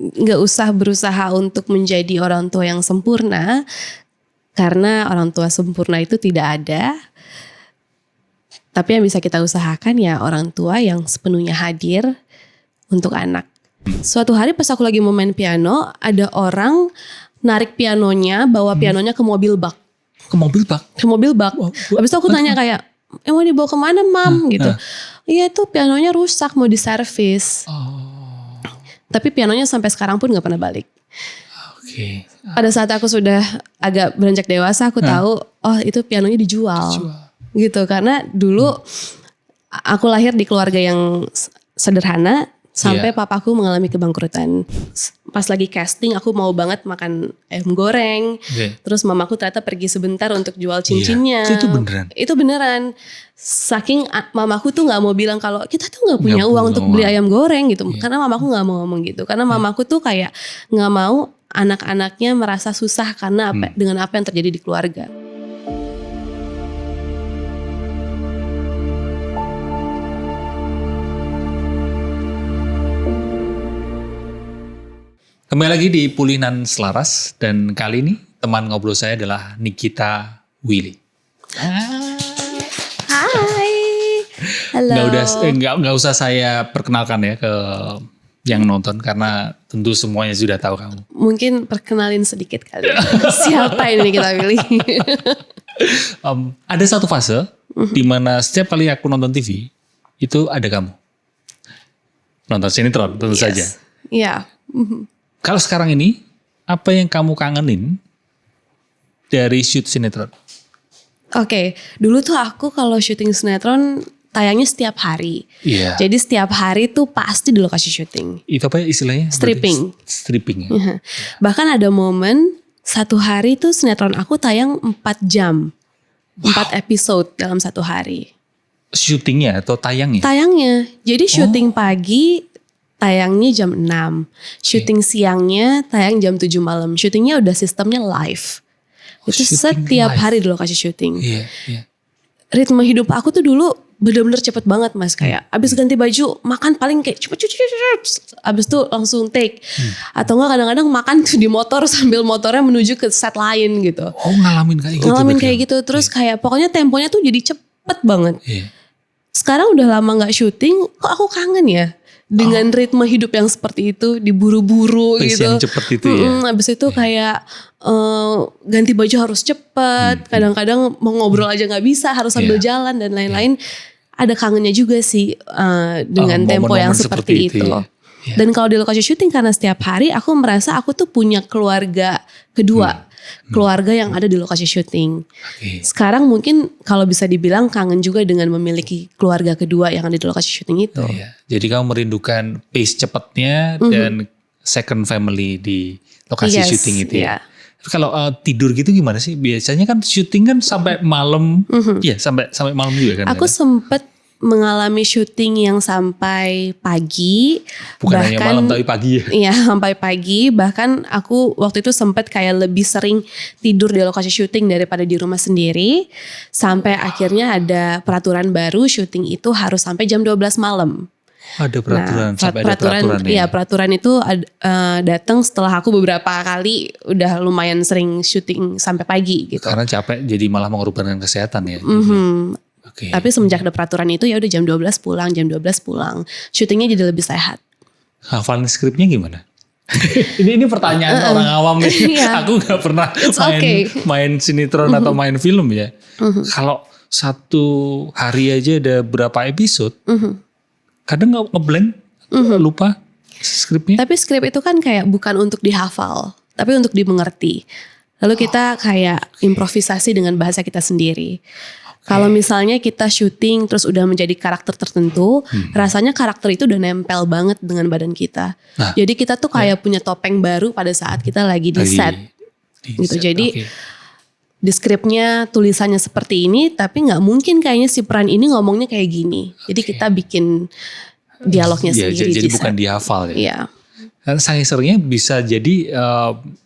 nggak usah berusaha untuk menjadi orang tua yang sempurna, karena orang tua sempurna itu tidak ada. Tapi yang bisa kita usahakan ya orang tua yang sepenuhnya hadir untuk anak. Suatu hari pas aku lagi mau main piano, ada orang narik pianonya, bawa pianonya ke mobil bak. Ke mobil bak? Ke mobil bak. Habis itu aku tanya kayak, mau dibawa kemana mam? Gitu. Iya itu pianonya rusak, mau diservis. Tapi pianonya sampai sekarang pun gak pernah balik. Oke. Pada saat aku sudah agak beranjak dewasa, aku tahu, oh itu pianonya dijual. Gitu, karena dulu aku lahir di keluarga yang sederhana sampai papaku mengalami kebangkrutan. Pas lagi casting aku mau banget makan ayam goreng. Terus mamaku ternyata pergi sebentar untuk jual cincinnya. Itu beneran? Itu beneran. Saking mamaku tuh gak mau bilang kalau kita tuh gak punya uang untuk beli ayam goreng gitu. Karena mamaku gak mau ngomong gitu. Karena mamaku tuh kayak gak mau anak-anaknya merasa susah karena dengan apa yang terjadi di keluarga. Kembali lagi di Pulinan Selaras dan kali ini teman ngobrol saya adalah Nikita Willy. Hai. Halo. Nggak usah saya perkenalkan ya ke yang nonton karena tentu semuanya sudah tahu kamu. Mungkin perkenalin sedikit kali. Siapa ini Nikita Willy? Ada satu fase di mana setiap kali aku nonton TV itu ada kamu. Nonton sinetron tentu saja. Iya. Kalau sekarang ini, apa yang kamu kangenin dari shoot sinetron? Oke, dulu tuh aku kalau syuting sinetron tayangnya setiap hari. Iya. Jadi setiap hari tuh pasti di lokasi syuting. Itu apa istilahnya? Stripping. Stripping ya. Bahkan ada momen satu hari tuh sinetron aku tayang 4 jam. 4 episode dalam satu hari. Syutingnya atau tayangnya? Tayangnya. Jadi syuting pagi tayangnya jam 6. Syuting siangnya tayang jam 7 malam. Syutingnya udah sistemnya live. Itu setiap hari di lokasi syuting. Iya. Ritme hidup aku tuh dulu bener-bener cepet banget mas. Kayak abis ganti baju makan paling kayak cepet. Abis itu langsung take. Atau enggak kadang-kadang makan tuh di motor sambil motornya menuju ke set lain gitu. Oh ngalamin kayak gitu. Ngalamin kayak gitu. Terus kayak pokoknya temponya tuh jadi cepet banget. Iya. Sekarang udah lama gak syuting, kok aku kangen ya dengan ritme hidup yang seperti itu, diburu-buru Pace gitu. yang cepet itu ya. Habis itu kayak ganti baju harus cepet, kadang-kadang mau ngobrol aja gak bisa, harus sambil jalan dan lain-lain. Ada kangennya juga sih dengan tempo yang seperti itu. Ya. Dan kalau di lokasi syuting karena setiap hari aku merasa aku tuh punya keluarga kedua. Keluarga yang ada di lokasi syuting. Sekarang mungkin kalau bisa dibilang kangen juga dengan memiliki keluarga kedua yang ada di lokasi syuting itu. Iya. Jadi kamu merindukan pace cepatnya dan second family di lokasi syuting itu ya. Kalau tidur gitu gimana sih? Biasanya kan syuting kan sampai malam, ya sampai malam juga kan. Aku sempet mengalami syuting yang sampai pagi. Bukan hanya malam tapi pagi ya. Iya sampai pagi. Bahkan aku waktu itu sempat kayak lebih sering tidur di lokasi syuting daripada di rumah sendiri. Sampai akhirnya ada peraturan baru syuting itu harus sampai jam 12 malam. Ada peraturan, sampai ada peraturan ya. Iya peraturan itu datang setelah aku beberapa kali udah lumayan sering syuting sampai pagi gitu. Karena capek jadi malah mengorbankan kesehatan ya. Tapi semenjak ada peraturan itu ya udah jam 12 pulang, jam 12 pulang. Syutingnya jadi lebih sehat. Hafalin skripnya gimana? ini pertanyaan orang awam nih. Aku gak pernah main sinetron atau main film ya. Kalau satu hari aja ada berapa episode, kadang ngeblank, lupa skripnya. Tapi skrip itu kan kayak bukan untuk dihafal, tapi untuk dimengerti. Lalu kita kayak improvisasi dengan bahasa kita sendiri. Kalau misalnya kita syuting terus udah menjadi karakter tertentu, rasanya karakter itu udah nempel banget dengan badan kita. Jadi kita tuh kayak punya topeng baru pada saat kita lagi di set. Gitu. Jadi di skripnya tulisannya seperti ini, tapi nggak mungkin kayaknya si peran ini ngomongnya kayak gini. Jadi kita bikin dialognya sendiri. Jadi bukan dihafal ya. Iya. Dan saking seringnya bisa jadi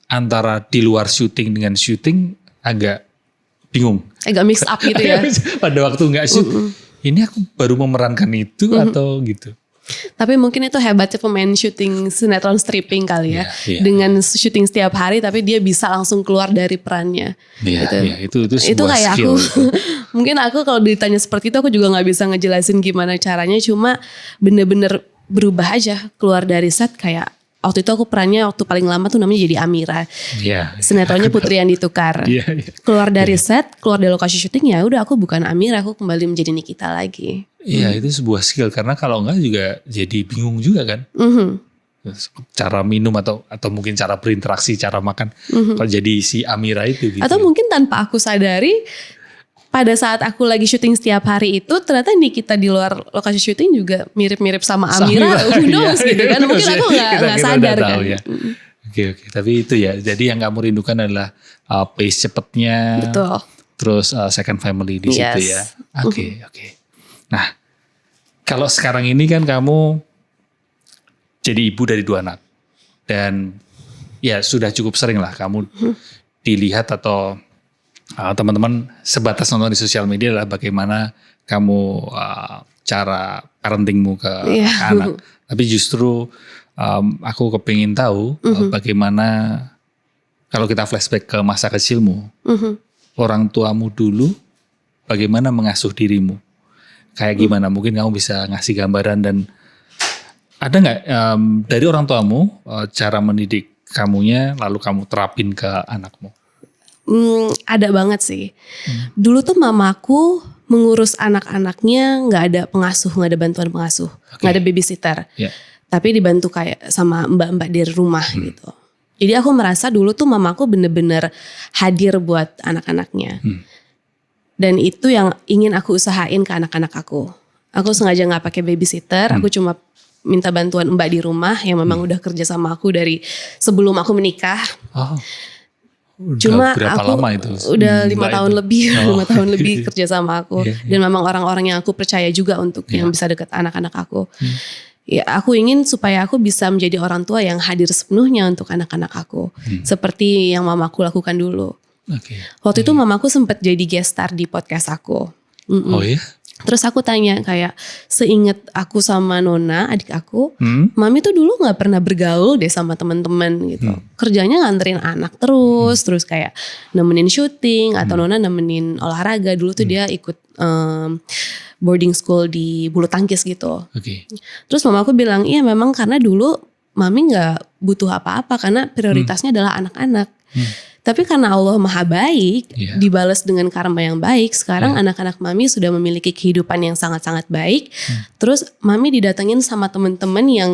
antara di luar syuting dengan syuting agak bingung. Agak mix up gitu ya. Pada waktu gak shoot, ini aku baru memerankan itu atau gitu. Tapi mungkin itu hebatnya pemain syuting sinetron stripping kali ya. Dengan syuting setiap hari tapi dia bisa langsung keluar dari perannya. Itu sebuah kayak skill. Mungkin aku kalau ditanya seperti itu aku juga gak bisa ngejelasin gimana caranya. Cuma bener-bener berubah aja keluar dari set kayak. Waktu itu aku perannya waktu paling lama tuh namanya jadi Amira. Sinetronnya Putri yang Ditukar. Keluar dari set, keluar dari lokasi syuting ya udah aku bukan Amira, aku kembali menjadi Nikita lagi. Iya itu sebuah skill karena kalau enggak juga jadi bingung juga kan. Cara minum atau mungkin cara berinteraksi, cara makan. Kalau jadi si Amira itu gitu. Atau mungkin tanpa aku sadari pada saat aku lagi syuting setiap hari itu ternyata Nikita di luar lokasi syuting juga mirip-mirip sama Amira. Who knows gitu kan. Mungkin aku gak sadar kan. Ya. Oke. Tapi itu ya. Jadi yang kamu rindukan adalah pace cepetnya. Betul. Terus second family di situ ya. Oke. Nah, kalau sekarang ini kan kamu jadi ibu dari 2 anak. Dan ya sudah cukup sering lah kamu dilihat atau teman-teman sebatas nonton di sosial media adalah bagaimana kamu cara parentingmu ke anak. Tapi justru aku kepingin tahu bagaimana kalau kita flashback ke masa kecilmu. Orang tuamu dulu bagaimana mengasuh dirimu. Kayak gimana mungkin kamu bisa ngasih gambaran dan ada gak dari orang tuamu cara mendidik kamunya lalu kamu terapin ke anakmu? Ada banget sih. Dulu tuh mamaku mengurus anak-anaknya gak ada pengasuh, gak ada bantuan pengasuh, gak ada babysitter. Tapi dibantu kayak sama mbak-mbak di rumah gitu. Jadi aku merasa dulu tuh mamaku bener-bener hadir buat anak-anaknya. Dan itu yang ingin aku usahain ke anak-anak aku. Aku sengaja gak pakai babysitter, aku cuma minta bantuan mbak di rumah yang memang udah kerja sama aku dari sebelum aku menikah. Cuma berapa aku lama itu? Udah 5 tahun lebih, 5 tahun lebih kerja sama aku. Dan memang orang-orang yang aku percaya juga untuk yang bisa deket anak-anak aku. Ya aku ingin supaya aku bisa menjadi orang tua yang hadir sepenuhnya untuk anak-anak aku. Seperti yang mamaku lakukan dulu. Waktu itu mamaku sempat jadi guest star di podcast aku. Oh iya? Terus aku tanya kayak seinget aku sama Nona adik aku, mami tuh dulu nggak pernah bergaul deh sama teman-teman gitu. Kerjanya nganterin anak terus kayak nemenin syuting atau Nona nemenin olahraga. Dulu tuh dia ikut boarding school di bulu tangkis gitu. Terus mama aku bilang iya memang karena dulu mami nggak butuh apa-apa karena prioritasnya adalah anak-anak. Tapi karena Allah maha baik, dibalas dengan karma yang baik. Sekarang anak-anak mami sudah memiliki kehidupan yang sangat-sangat baik. Terus mami didatengin sama teman-teman yang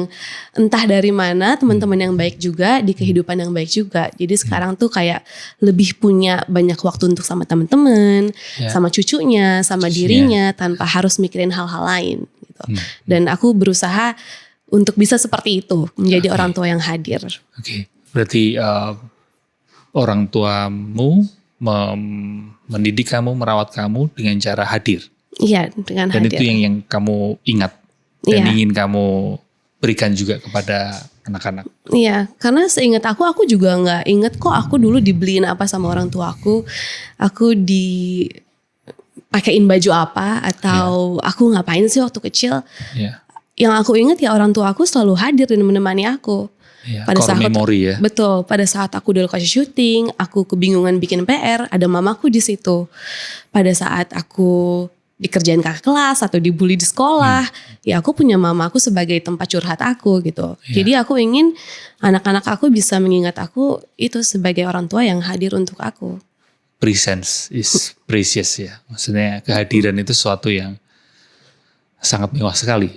entah dari mana, teman-teman yang baik juga, di kehidupan yang baik juga. Jadi sekarang tuh kayak lebih punya banyak waktu untuk sama teman-teman, sama cucunya, sama dirinya, tanpa harus mikirin hal-hal lain. Gitu. Dan aku berusaha untuk bisa seperti itu, menjadi orang tua yang hadir. Berarti orang tuamu mendidik kamu, merawat kamu dengan cara hadir. Iya, dengan dan hadir. Dan itu yang kamu ingat dan ingin kamu berikan juga kepada anak-anak. Iya, karena seingat aku juga nggak inget kok aku dulu dibeliin apa sama orang tua aku. Aku dipakein baju apa atau aku ngapain sih waktu kecil. Yang aku inget ya orang tua aku selalu hadir dan menemani aku. Pada saat memori ya. Betul, pada saat aku di lokasi syuting, aku kebingungan bikin PR, ada mamaku di situ. Pada saat aku dikerjain kakak kelas atau dibully di sekolah, ya aku punya mamaku sebagai tempat curhat aku gitu. Jadi aku ingin anak-anak aku bisa mengingat aku itu sebagai orang tua yang hadir untuk aku. Presence is precious ya. Maksudnya kehadiran itu sesuatu yang sangat mewah sekali.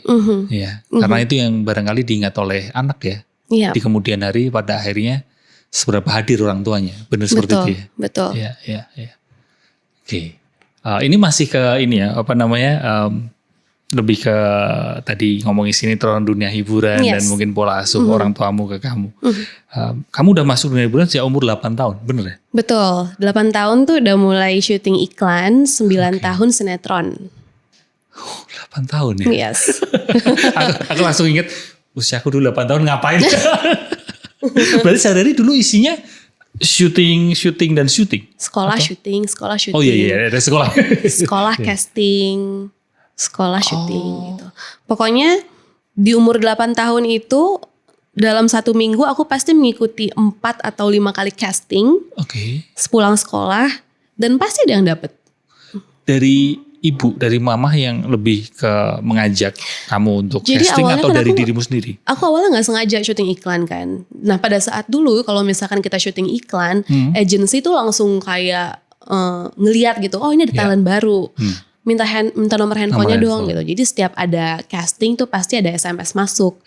Karena itu yang barangkali diingat oleh anak ya. Di kemudian hari pada akhirnya seberapa hadir orang tuanya. Benar seperti itu ya. Betul. Oke. Ini masih ke ini ya, lebih ke tadi ngomongin sinetron dunia hiburan dan mungkin pola asuh orang tuamu ke kamu. Kamu udah masuk dunia hiburan sejak umur 8 tahun, bener ya? Betul. 8 tahun tuh udah mulai syuting iklan, 9 tahun sinetron. 8 tahun ya? Yes. aku langsung inget usiaku dulu 8 tahun ngapain? Berarti sehari-hari dulu isinya syuting dan syuting. Sekolah syuting. Oh iya ada sekolah. Sekolah casting, sekolah syuting gitu. Pokoknya Di umur 8 tahun itu dalam 1 minggu aku pasti mengikuti 4 atau 5 kali casting. Sepulang sekolah dan pasti ada yang dapet. Dari ibu, dari mamah yang lebih ke mengajak kamu untuk jadi casting atau kan dari dirimu sendiri? Aku awalnya gak sengaja syuting iklan kan. Nah pada saat dulu kalau misalkan kita syuting iklan, agency tuh langsung kayak ngeliat gitu, oh ini ada talent baru. Minta nomor handphonenya dong gitu. Jadi setiap ada casting tuh pasti ada SMS masuk.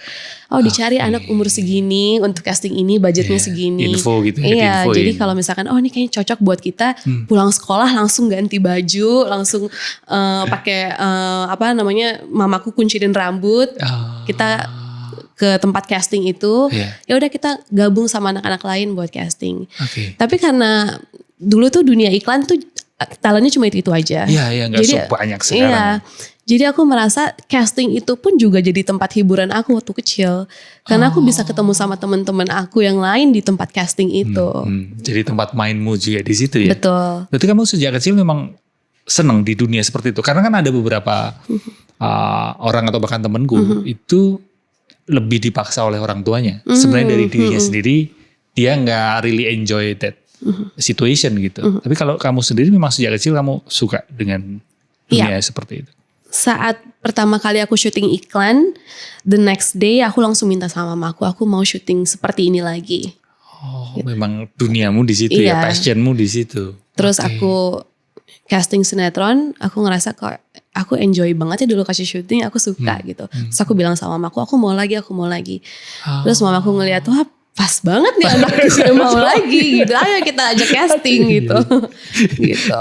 Oh dicari anak umur segini untuk casting ini, budgetnya segini. Info gitu. Iya, jadi kalau misalkan oh ini kayaknya cocok buat kita, pulang sekolah langsung ganti baju, langsung pakai mamaku kuncirin rambut. Kita ke tempat casting itu, ya udah kita gabung sama anak-anak lain buat casting. Tapi karena dulu tuh dunia iklan tuh talentnya cuma itu aja. Iya, gak sebanyak sekarang. Iya, jadi aku merasa casting itu pun juga jadi tempat hiburan aku waktu kecil. Karena aku bisa ketemu sama teman-teman aku yang lain di tempat casting itu. Jadi tempat mainmu juga di situ ya? Betul. Berarti kamu sejak kecil memang senang di dunia seperti itu? Karena kan ada beberapa orang atau bahkan temanku itu lebih dipaksa oleh orang tuanya. Sebenarnya dari dirinya sendiri, dia gak really enjoy that situation gitu. Tapi kalau kamu sendiri memang sejak kecil kamu suka dengan dunia seperti itu. Saat pertama kali aku syuting iklan, the next day aku langsung minta sama mamaku, aku mau syuting seperti ini lagi. Oh, memang duniamu di situ ya, passionmu di situ. Terus aku casting sinetron, aku ngerasa kok aku enjoy banget ya dulu kasih syuting, aku suka gitu. Terus aku bilang sama mamaku, aku mau lagi. Terus mamaku ngeliat, wah pas banget nih anak sudah mau lagi gitu. Ayo kita ajak casting gitu. Gitu.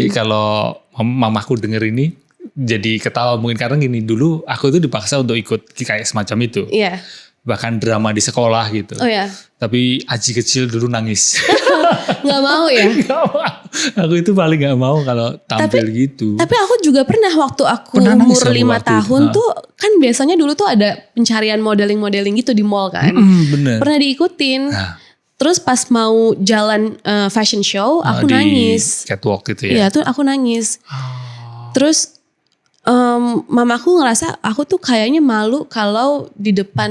Kalau mamaku denger ini jadi ketawa mungkin karena gini, dulu aku itu dipaksa untuk ikut kayak semacam itu. Iya. Bahkan drama di sekolah gitu. Oh ya. Tapi Aji kecil dulu nangis. Gak mau ya? Gak mau. Aku itu paling gak mau kalau tampil gitu. Tapi aku juga pernah waktu aku umur 5 tahun tuh kan biasanya dulu tuh ada pencarian modeling gitu di mall kan. Bener. Pernah diikutin. Terus pas mau jalan fashion show aku nangis. Catwalk gitu ya? Iya tuh aku nangis. Terus mamaku ngerasa aku tuh kayaknya malu kalau di depan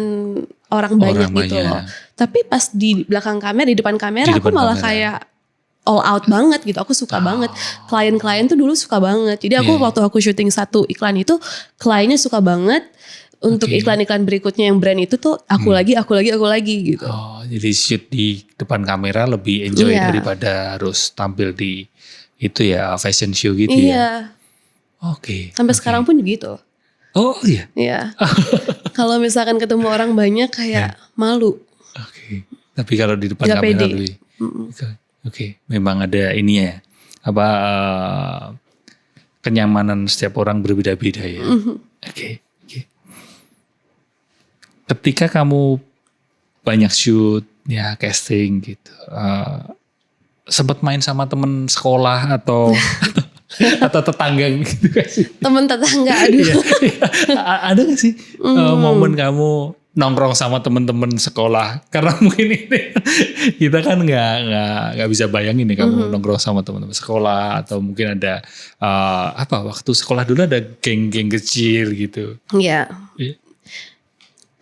orang banyak gitu loh. Tapi pas di belakang kamera, di depan kamera aku malah kayak all out banget gitu. Aku suka banget. Klien-klien tuh dulu suka banget. Jadi aku waktu aku syuting satu iklan itu, kliennya suka banget. Untuk iklan-iklan berikutnya yang brand itu tuh aku lagi gitu. Oh, jadi shoot di depan kamera lebih enjoy daripada harus tampil di itu ya fashion show gitu ya. Sampai sekarang pun gitu. Oh iya. Iya. Kalau misalkan ketemu orang banyak kayak malu. Tapi kalau di depan kamera lebih. Memang ada ini ya. Kenyamanan setiap orang berbeda-beda ya. Ketika kamu banyak shoot ya, casting gitu. Sempat main sama temen sekolah atau atau tetangga gitu gak sih? Temen tetangga, aduh. Ada gak sih momen kamu nongkrong sama temen-temen sekolah? Karena mungkin ini kita kan nggak bisa bayangin nih kamu nongkrong sama temen-temen sekolah atau mungkin ada waktu sekolah dulu ada geng-geng kecil gitu. Iya.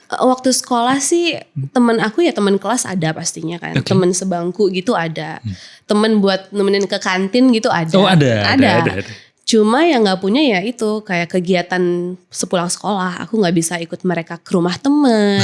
Waktu sekolah sih temen aku ya temen kelas ada pastinya kan. Temen sebangku gitu ada. Temen buat nemenin ke kantin gitu ada. Oh ada. Cuma yang gak punya ya itu kayak kegiatan sepulang sekolah. Aku gak bisa ikut mereka ke rumah temen.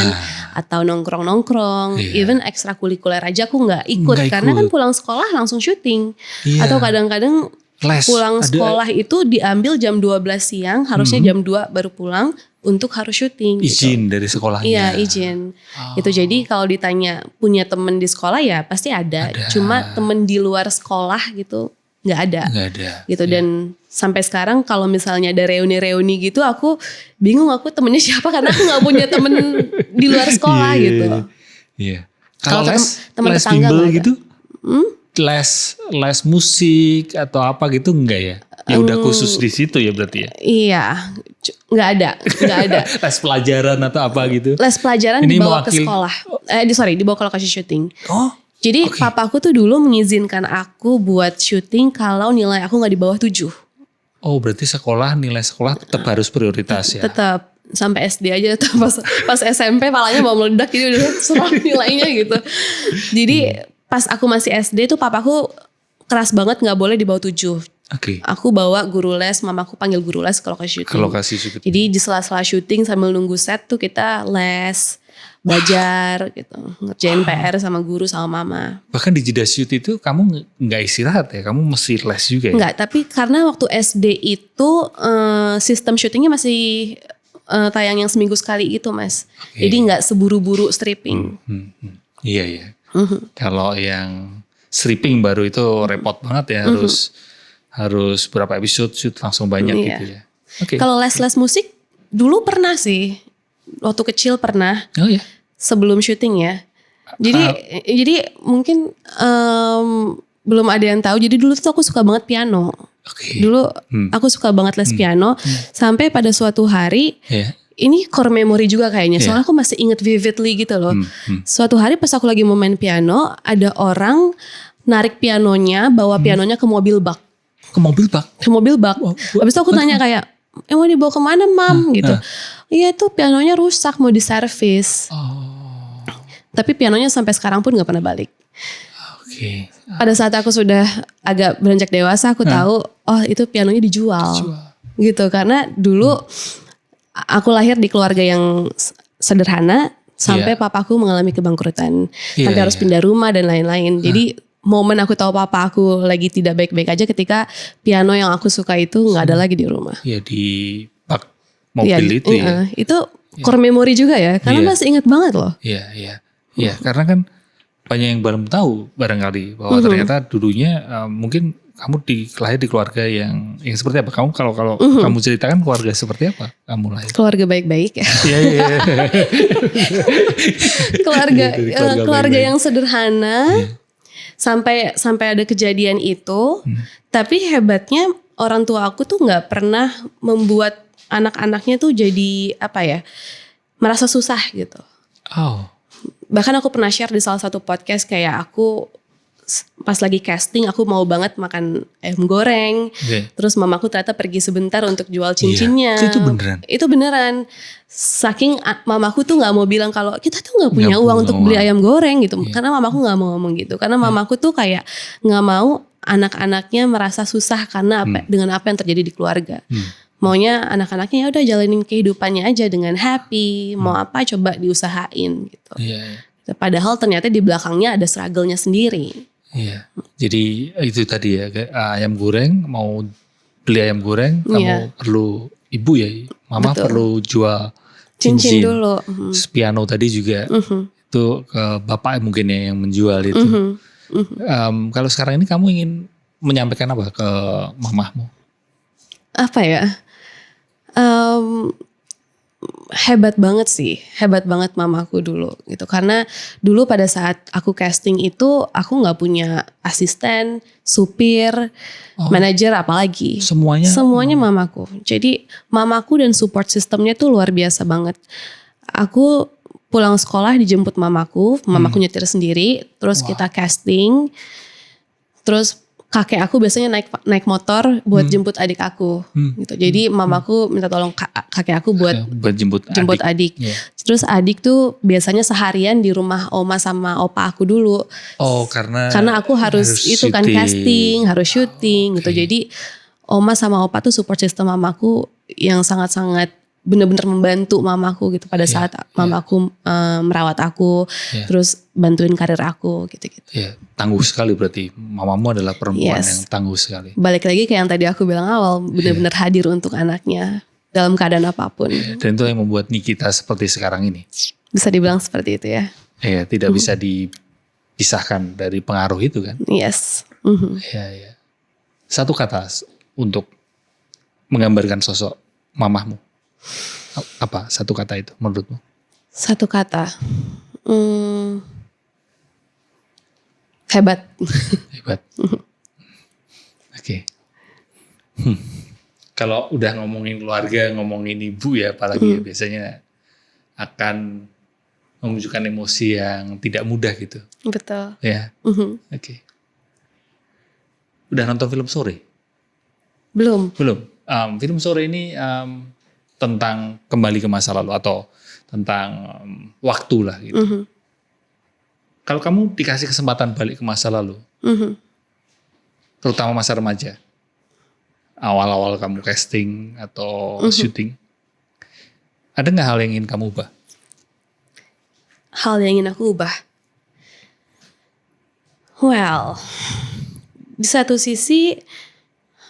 Atau nongkrong-nongkrong. Even ekstrakurikuler aja aku gak ikut. Karena kan pulang sekolah langsung syuting. Atau kadang-kadang pulang sekolah itu diambil jam 12 siang. Harusnya jam 2 baru pulang. Untuk harus syuting. Izin gitu. Dari sekolahnya. Iya izin. Itu jadi kalau ditanya punya temen di sekolah ya pasti ada. Cuma temen di luar sekolah gitu nggak ada. Gitu dan sampai sekarang kalau misalnya ada reuni-reuni gitu aku bingung aku temennya siapa karena aku nggak punya temen di luar sekolah gitu. Iya. Kalau les bimbel gitu? Les musik atau apa gitu enggak ya? Ya udah khusus di situ ya berarti ya? Iya, nggak ada. Les pelajaran atau apa gitu? Les pelajaran ini dibawa ke sekolah. Dibawa ke lokasi syuting. Jadi papaku tuh dulu mengizinkan aku buat syuting kalau nilai aku nggak di bawah 7. Oh berarti nilai sekolah tetap harus prioritas ya? Tetap. sampai SD aja tuh, pas SMP palanya mau meledak, jadi udah serah nilainya gitu. Jadi pas aku masih SD tuh papaku keras banget, nggak boleh di bawah 7. Aku bawa guru les, mamaku panggil guru les ke lokasi syuting. Jadi di sela-sela syuting sambil nunggu set tuh kita les, belajar gitu, ngerjain PR sama guru sama mama. Bahkan di jeda shoot itu kamu nggak istirahat ya, kamu mesti les juga ya? Nggak, tapi karena waktu SD itu sistem syutingnya masih tayang yang seminggu sekali gitu Mas. Jadi nggak seburu-buru stripping. Iya. Kalau yang stripping baru itu repot banget ya, harus berapa episode shoot langsung banyak gitu ya. Kalau les musik dulu pernah sih, waktu kecil pernah. Oh ya. Sebelum syuting ya. Jadi mungkin belum ada yang tahu. Jadi dulu tuh aku suka banget piano. Dulu aku suka banget les piano sampai pada suatu hari ini core memory juga kayaknya. Soalnya aku masih inget vividly gitu loh. Suatu hari pas aku lagi mau main piano, ada orang narik pianonya, bawa pianonya ke mobil bak. Ke mobil bak? Ke mobil bak. Habis itu aku tanya kayak, mau dibawa kemana mam? Gitu. Iya itu pianonya rusak, mau diservis. Tapi pianonya sampai sekarang pun gak pernah balik. Pada saat aku sudah agak beranjak dewasa, aku tahu, oh itu pianonya dijual. Gitu, karena dulu aku lahir di keluarga yang sederhana, sampai papaku mengalami kebangkrutan. Sampai harus pindah rumah dan lain-lain. Jadi momen aku tahu papa aku lagi tidak baik-baik aja ketika piano yang aku suka itu gak ada lagi di rumah. Iya, di bak mobil itu ya. Itu core memory juga ya, karena masih ingat banget loh. Iya, karena kan banyak yang belum tahu barangkali bahwa ternyata dulunya mungkin kamu lahir di keluarga yang seperti apa? Kamu kalau kamu ceritakan keluarga seperti apa kamu lahir? Keluarga baik-baik ya. Iya. keluarga yang sederhana. Sampai ada kejadian itu. Tapi hebatnya orang tua aku tuh nggak pernah membuat anak-anaknya tuh jadi merasa susah gitu. Bahkan aku pernah share di salah satu podcast kayak aku pas lagi casting aku mau banget makan ayam goreng. Terus mamaku ternyata pergi sebentar untuk jual cincinnya. Itu beneran. Saking mamaku tuh nggak mau bilang kalau kita tuh nggak punya uang untuk beli ayam goreng gitu. Karena mamaku nggak mau ngomong gitu. Karena mamaku tuh kayak nggak mau anak-anaknya merasa susah karena dengan apa yang terjadi di keluarga. Maunya anak-anaknya ya udah jalanin kehidupannya aja dengan happy, mau apa coba diusahain gitu. Padahal ternyata di belakangnya ada struggle-nya sendiri. Iya. Jadi itu tadi ya, ayam goreng, mau beli ayam goreng, kamu perlu ibu ya, mama perlu jual cincin dulu. Piano tadi juga itu ke bapak mungkin ya yang menjual itu. Kalau sekarang ini kamu ingin menyampaikan apa ke mamahmu? Apa ya? Hebat banget mamaku dulu gitu. Karena dulu pada saat aku casting itu aku nggak punya asisten, supir, manajer apalagi. Semuanya mamaku. Jadi mamaku dan support sistemnya tuh luar biasa banget. Aku pulang sekolah dijemput mamaku nyetir sendiri, terus kita casting, terus kakek aku biasanya naik motor buat jemput adik aku gitu. Jadi mamaku minta tolong kakek aku buat jemput adik. Terus adik tuh biasanya seharian di rumah oma sama opa aku dulu. Karena aku harus itu kan casting, harus syuting gitu. Jadi oma sama opa tuh support system mamaku yang sangat-sangat benar-benar membantu mamaku gitu pada saat mamaku merawat aku, terus bantuin karir aku gitu-gitu. Tangguh sekali berarti mamamu adalah perempuan yang tangguh sekali. Balik lagi kayak yang tadi aku bilang awal, benar-benar hadir untuk anaknya dalam keadaan apapun. Dan itu yang membuat Nikita seperti sekarang ini. Bisa dibilang seperti itu ya. Tidak bisa dipisahkan dari pengaruh itu kan. Yes. Satu kata untuk menggambarkan sosok mamahmu. Apa satu kata itu menurutmu? Satu kata. Hebat. Oke. Kalau udah ngomongin keluarga, ngomongin ibu ya, apalagi biasanya akan menunjukkan emosi yang tidak mudah gitu. Betul. Ya. Oke. Udah nonton film Sore? Belum. Film Sore ini tentang kembali ke masa lalu atau tentang waktu lah gitu. Kalau kamu dikasih kesempatan balik ke masa lalu, terutama masa remaja, awal-awal kamu casting atau syuting, ada nggak hal yang ingin kamu ubah? Hal yang ingin aku ubah? Well, di satu sisi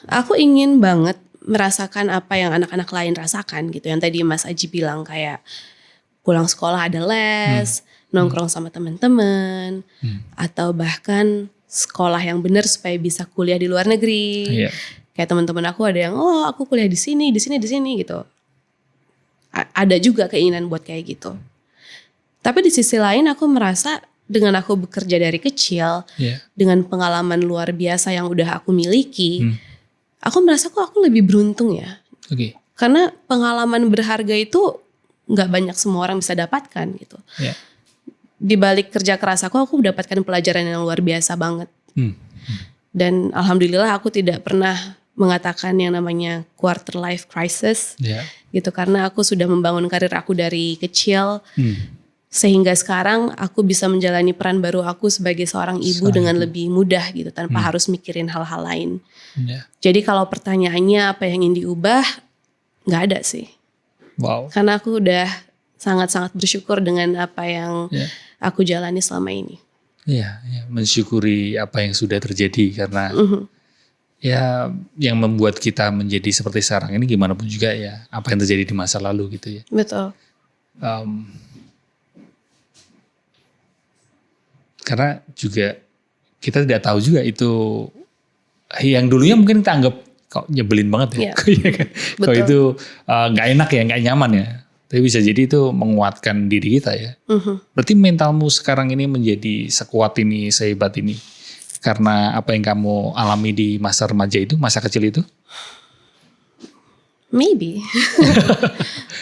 aku ingin banget merasakan apa yang anak-anak lain rasakan gitu. Yang tadi Mas Aji bilang kayak pulang sekolah ada les, nongkrong sama teman-teman, atau bahkan sekolah yang benar supaya bisa kuliah di luar negeri. Kayak teman-teman aku ada yang aku kuliah di sini gitu. Ada juga keinginan buat kayak gitu. Tapi di sisi lain aku merasa dengan aku bekerja dari kecil, dengan pengalaman luar biasa yang udah aku miliki, aku merasa kok aku lebih beruntung ya. Karena pengalaman berharga itu nggak banyak semua orang bisa dapatkan gitu. Di balik kerja keras aku mendapatkan pelajaran yang luar biasa banget. Dan alhamdulillah aku tidak pernah mengatakan yang namanya quarter life crisis gitu, karena aku sudah membangun karir aku dari kecil. Sehingga sekarang aku bisa menjalani peran baru aku sebagai seorang ibu dengan lebih mudah gitu, tanpa harus mikirin hal-hal lain. Jadi kalau pertanyaannya apa yang ingin diubah, nggak ada sih. Karena aku udah sangat-sangat bersyukur dengan apa yang aku jalani selama ini. Mensyukuri apa yang sudah terjadi, karena ya yang membuat kita menjadi seperti sekarang ini gimana pun juga ya apa yang terjadi di masa lalu gitu ya. Betul. Karena juga kita tidak tahu juga itu yang dulunya mungkin kita anggap kok nyebelin banget ya. Kok itu nggak enak ya, nggak nyaman ya. Tapi bisa jadi itu menguatkan diri kita ya. Berarti mentalmu sekarang ini menjadi sekuat ini, sehebat ini, karena apa yang kamu alami di masa remaja itu, masa kecil itu? Maybe.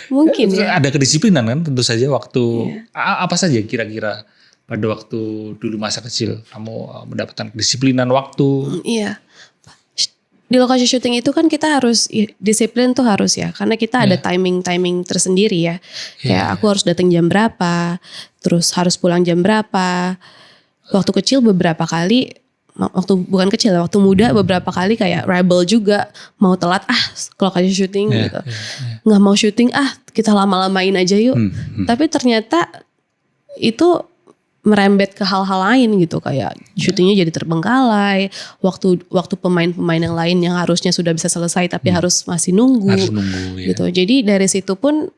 Mungkin ya. Ada kedisiplinan kan tentu saja waktu, apa saja kira-kira pada waktu dulu masa kecil kamu mendapatkan kedisiplinan waktu? Iya. Di lokasi syuting itu kan kita harus disiplin tuh harus ya, karena kita ada timing tersendiri ya. Kayak aku harus datang jam berapa, terus harus pulang jam berapa. Waktu kecil beberapa kali, waktu muda beberapa kali kayak rebel juga, mau telat ke lokasi syuting gitu. Nggak mau syuting kita lama-lamain aja yuk. Tapi ternyata itu merembet ke hal-hal lain gitu, kayak syutingnya jadi terbengkalai, waktu pemain-pemain yang lain yang harusnya sudah bisa selesai tapi harus masih nunggu gitu. Jadi dari situ pun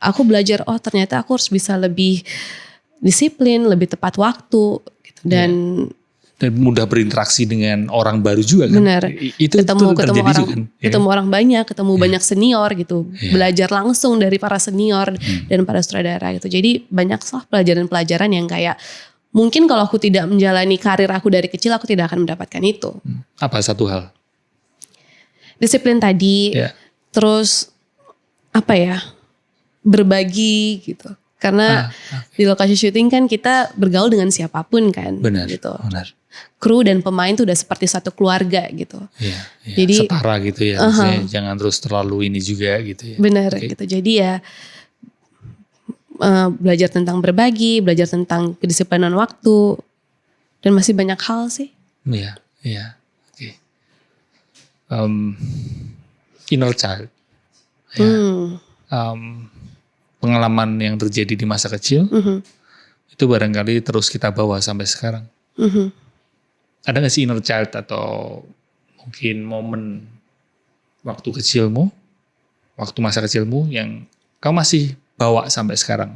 aku belajar ternyata aku harus bisa lebih disiplin, lebih tepat waktu gitu. Dan mudah berinteraksi dengan orang baru juga kan. Benar. Itu ketemu juga kan. Ketemu orang banyak, ketemu banyak senior gitu. Belajar langsung dari para senior dan para sutradara gitu. Jadi banyak pelajaran-pelajaran yang kayak mungkin kalau aku tidak menjalani karir aku dari kecil, aku tidak akan mendapatkan itu. Apa satu hal? Disiplin tadi. Terus berbagi gitu. Karena di lokasi syuting kan kita bergaul dengan siapapun kan. Benar, gitu. Benar. Kru dan pemain tuh udah seperti satu keluarga gitu. Jadi setara gitu ya. Jangan terus terlalu ini juga gitu ya. Benar gitu. Jadi ya belajar tentang berbagi, belajar tentang kedisiplinan waktu, dan masih banyak hal sih. Iya. Oke. Inner child. Pengalaman yang terjadi di masa kecil itu barangkali terus kita bawa sampai sekarang. Ada gak sih inner child atau mungkin momen waktu kecilmu, waktu masa kecilmu yang kamu masih bawa sampai sekarang,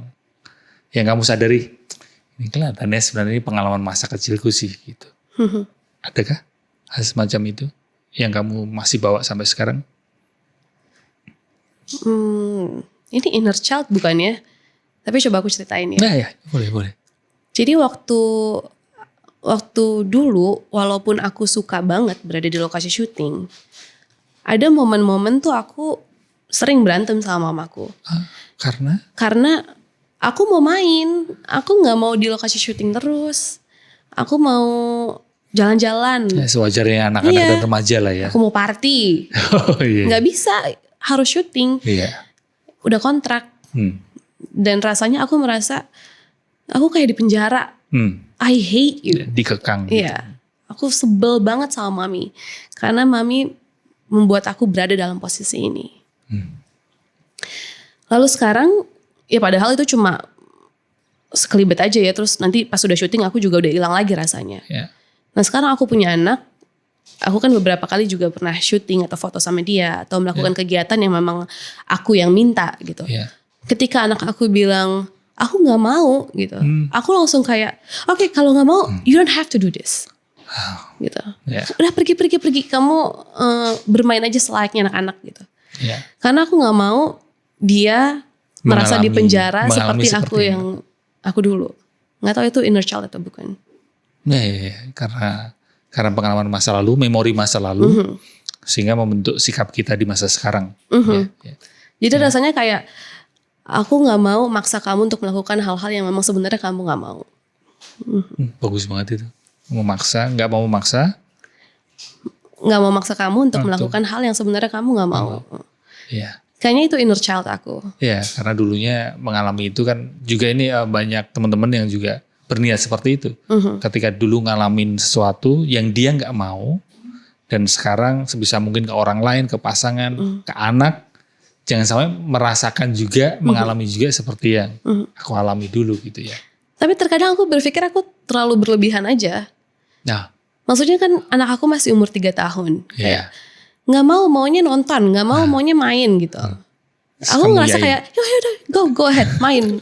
yang kamu sadari ini kelihatannya sebenarnya ini pengalaman masa kecilku sih gitu. Adakah hal semacam itu yang kamu masih bawa sampai sekarang? Ini inner child bukan ya? Tapi coba aku ceritain ya. Nah ya, boleh. Jadi waktu dulu, walaupun aku suka banget berada di lokasi syuting, ada momen-momen tuh aku sering berantem sama mamaku. Karena aku mau main, aku nggak mau di lokasi syuting terus. Aku mau jalan-jalan. Sewajarnya anak-anak dan remaja lah ya. Aku mau party. Nggak bisa, harus syuting. udah kontrak. Dan rasanya aku merasa aku kayak di penjara. I hate you. Dikekang. Gitu. Iya. Aku sebel banget sama mami. Karena mami membuat aku berada dalam posisi ini. Lalu sekarang, ya padahal itu cuma sekelibet aja ya. Terus nanti pas udah syuting aku juga udah hilang lagi rasanya. Yeah. Nah sekarang aku punya anak. Aku kan beberapa kali juga pernah syuting atau foto sama dia. Atau melakukan kegiatan yang memang aku yang minta gitu. Yeah. Ketika anak aku bilang, aku gak mau gitu. Aku langsung kayak, oke, kalau gak mau, you don't have to do this. Gitu. Yeah. Udah pergi. Kamu bermain aja selayaknya anak-anak gitu. Yeah. Karena aku gak mau dia merasa di penjara seperti aku yang aku dulu. Gak tahu itu inner child atau bukan. Ya, karena pengalaman masa lalu, memori masa lalu, sehingga membentuk sikap kita di masa sekarang. Ya. Jadi rasanya kayak aku gak mau maksa kamu untuk melakukan hal-hal yang memang sebenarnya kamu gak mau. Bagus banget itu. Gak mau memaksa. Gak mau maksa kamu untuk melakukan hal yang sebenarnya kamu gak mau. Iya. Kayaknya itu inner child aku. Iya, karena dulunya mengalami itu kan juga ini banyak teman-teman yang juga berniat seperti itu. Ketika dulu ngalamin sesuatu yang dia gak mau. Dan sekarang sebisa mungkin ke orang lain, ke pasangan, ke anak. Jangan sampai merasakan juga, mengalami juga seperti yang aku alami dulu gitu ya. Tapi terkadang aku berpikir aku terlalu berlebihan aja. Nah. Maksudnya kan anak aku masih umur 3 tahun. Iya. Gak mau maunya nonton, gak mau maunya main gitu. Aku ngerasa kayak, yaudah go ahead, main.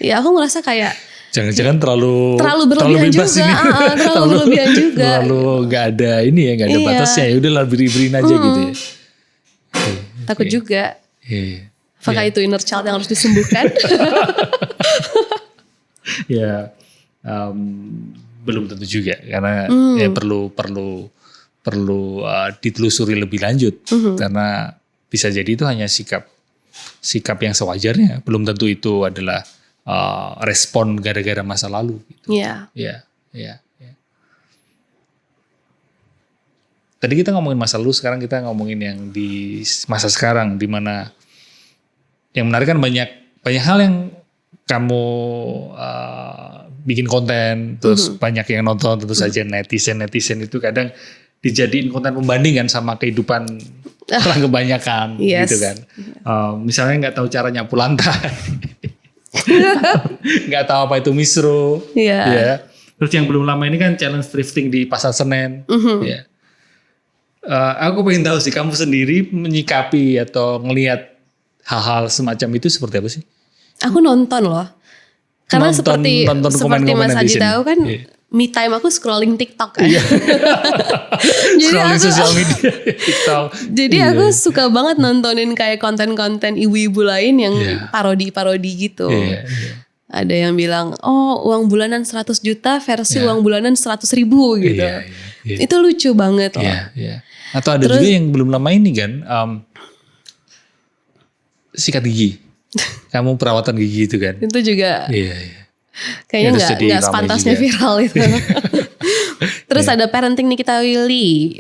Ya aku ngerasa kayak, jangan-jangan terlalu berlebihan bebas juga, ini. terlalu berlebihan juga. Terlalu gak ada ini ya, gak ada batasnya. Ya udah lah beri-berin aja gitu ya. Takut juga. Apakah itu inner child yang harus disembuhkan? Ya, belum tentu juga karena ya perlu ditelusuri lebih lanjut karena bisa jadi itu hanya sikap yang sewajarnya, belum tentu itu adalah respon gara-gara masa lalu. Iya. Ya. Tadi kita ngomongin masa lalu, sekarang kita ngomongin yang di masa sekarang, di mana yang menarik kan banyak hal yang kamu bikin konten, terus banyak yang nonton, tentu saja netizen itu kadang dijadiin konten pembanding kan sama kehidupan orang kebanyakan, gitu kan. Misalnya nggak tahu cara nyapu lantai, nggak tahu apa itu misro, ya. Terus yang belum lama ini kan challenge thrifting di Pasar Senen, ya. Aku pengen tahu sih kamu sendiri menyikapi atau ngelihat hal-hal semacam itu seperti apa sih? Aku nonton loh. Karena seperti Mas Adi tahu kan, me time aku scrolling TikTok kan. Jadi scrolling sosial media TikTok. Jadi aku suka banget nontonin kayak konten-konten ibu-ibu lain yang parodi-parodi gitu. Ada yang bilang, oh uang bulanan 100 juta versi uang bulanan 100.000 gitu. Itu lucu banget loh. Atau ada juga yang belum lama ini kan, sikat gigi. Kamu perawatan gigi itu kan. Itu juga. Kayaknya gak sepantasnya viral itu. Terus ada parenting Nikita Willy